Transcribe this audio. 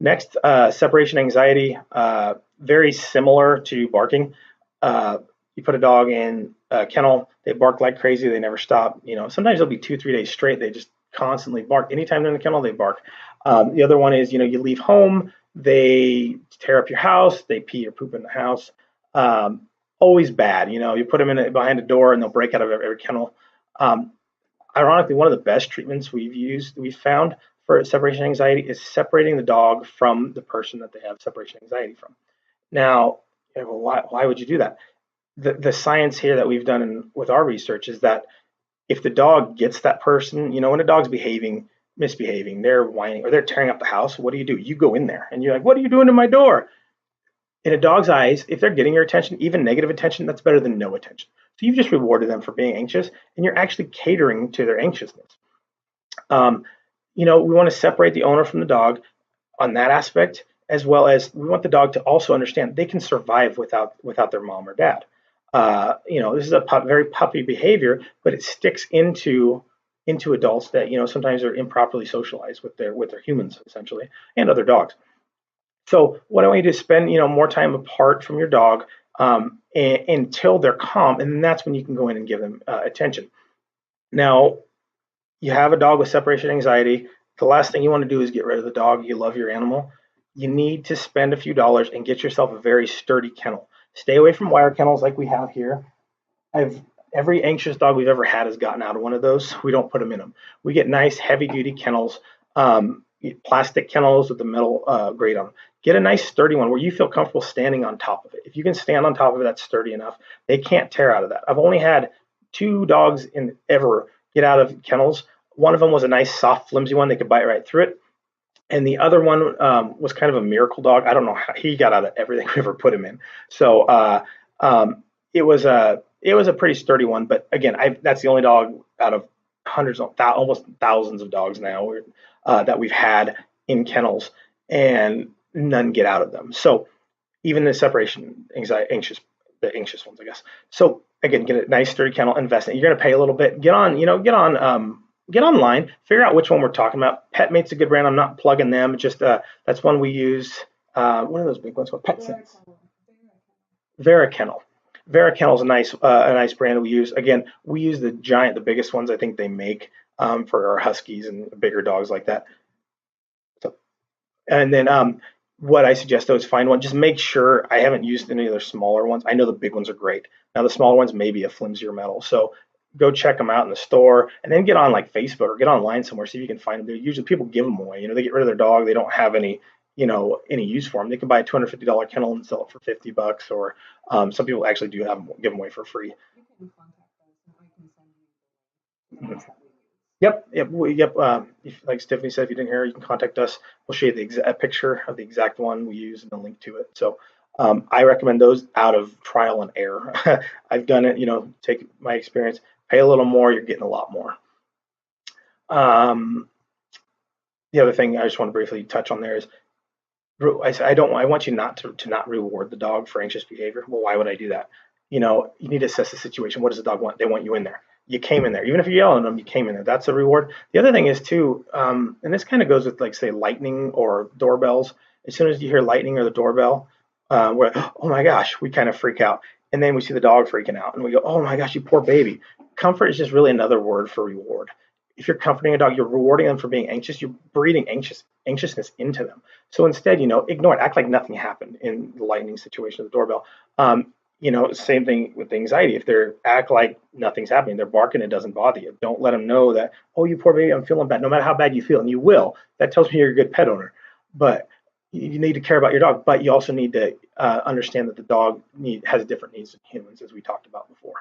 Next, separation anxiety, very similar to barking. You put a dog in a kennel, they bark like crazy, they never stop. Sometimes it'll be 2, 3 days straight, they just constantly bark. Anytime they're in the kennel, they bark. The other one is, you leave home, they tear up your house, they pee or poop in the house. Always bad. You put them behind a door and they'll break out of every kennel. Um, Ironically, one of the best treatments we've found for separation anxiety is separating the dog from the person that they have separation anxiety from. Now, well, why would you do that? The science here that we've done with our research is that if the dog gets that person, when a dog's misbehaving, they're whining or they're tearing up the house, what do? You go in there and you're like, what are you doing to my door? In a dog's eyes, if they're getting your attention, even negative attention, that's better than no attention. So you've just rewarded them for being anxious, and you're actually catering to their anxiousness. We want to separate the owner from the dog on that aspect, as well as we want the dog to also understand they can survive without their mom or dad. This is a very puppy behavior, but it sticks into adults that sometimes are improperly socialized with their humans essentially and other dogs. So what I want you to spend more time apart from your dog until they're calm, and then that's when you can go in and give them attention. Now, you have a dog with separation anxiety. The last thing you want to do is get rid of the dog. You love your animal. You need to spend a few dollars and get yourself a very sturdy kennel. Stay away from wire kennels like we have here. Every anxious dog we've ever had has gotten out of one of those. We don't put them in them. We get nice heavy-duty kennels, plastic kennels with the metal grate on them. Get a nice sturdy one where you feel comfortable standing on top of it. If you can stand on top of it, that's sturdy enough. They can't tear out of that. I've only had 2 dogs ever get out of kennels. One of them was a nice, soft, flimsy one. They could bite right through it. And the other one was kind of a miracle dog. I don't know how he got out of everything we ever put him in. So it was a pretty sturdy one. But again, that's the only dog out of hundreds, almost thousands of dogs now that we've had in kennels, and none get out of them. So even the separation anxiety, the anxious ones, I guess. So again, get a nice sturdy kennel, invest in it. You're going to pay a little bit. Get online, figure out which one we're talking about. PetMate's a good brand. I'm not plugging them. Just that's one we use. One of those big ones called PetSense. VeraKennel. VeraKennel is a nice brand we use. Again, we use the biggest ones I think they make for our huskies and bigger dogs like that. So, and then what I suggest though is find one. Just make sure I haven't used any of their smaller ones. I know the big ones are great. Now the smaller ones may be a flimsier metal. So go check them out in the store, and then get on like Facebook or get online somewhere, see if you can find them. They're usually people give them away. They get rid of their dog. They don't have any use for them. They can buy a $250 kennel and sell it for $50, or some people actually do give them away for free. You can contact us and I can send you the links that we use. Yep. Like Stephanie said, if you didn't hear, you can contact us. We'll show you a picture of the exact one we use and a link to it. So I recommend those out of trial and error. I've done it. Take my experience. Pay a little more, you're getting a lot more. The other thing I just want to briefly touch on there is I want you not to not reward the dog for anxious behavior. Well, why would I do that? You need to assess the situation. What does the dog want? They want you in there. You came in there. Even if you're yelling at them, you came in there. That's a reward. The other thing is too, and this kind of goes with like say lightning or doorbells. As soon as you hear lightning or the doorbell, we're oh my gosh, we kind of freak out. And then we see the dog freaking out and we go, oh my gosh, you poor baby. Comfort is just really another word for reward. If you're comforting a dog, you're rewarding them for being anxious. You're breeding anxiousness into them. So instead, ignore it. Act like nothing happened in the lightning situation of the doorbell. Same thing with anxiety. If they act like nothing's happening, they're barking, it doesn't bother you. Don't let them know that, oh, you poor baby, I'm feeling bad. No matter how bad you feel, and you will. That tells me you're a good pet owner. But you need to care about your dog. But you also need to understand that the dog has different needs than humans, as we talked about before.